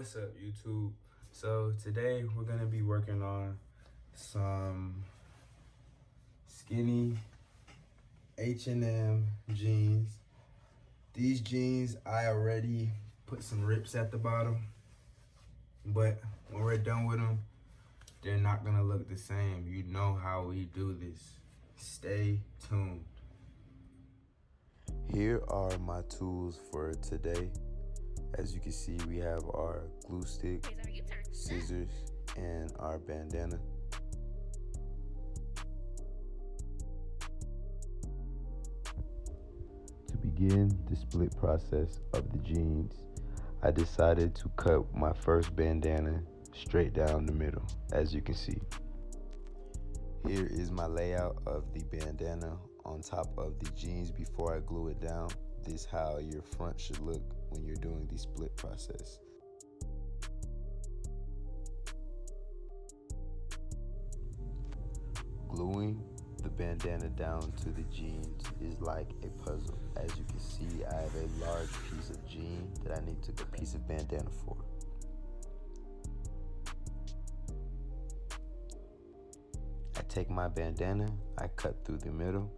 What's up, YouTube? So today we're gonna be working on some skinny H&M jeans. These jeans, I already put some rips at the bottom, but when we're done with them, they're not gonna look the same. You know how we do this. Stay tuned. Here are my tools for today. As you can see, we have our glue stick, scissors, and our bandana. To begin the split process of the jeans, I decided to cut my first bandana straight down the middle, as you can see. Here is my layout of the bandana on top of the jeans before I glue it down. This is how your front should look when you're doing the split process. Gluing the bandana down to the jeans is like a puzzle. As you can see, I have a large piece of jean that I need to get a piece of bandana for. I take my bandana, I cut through the middle,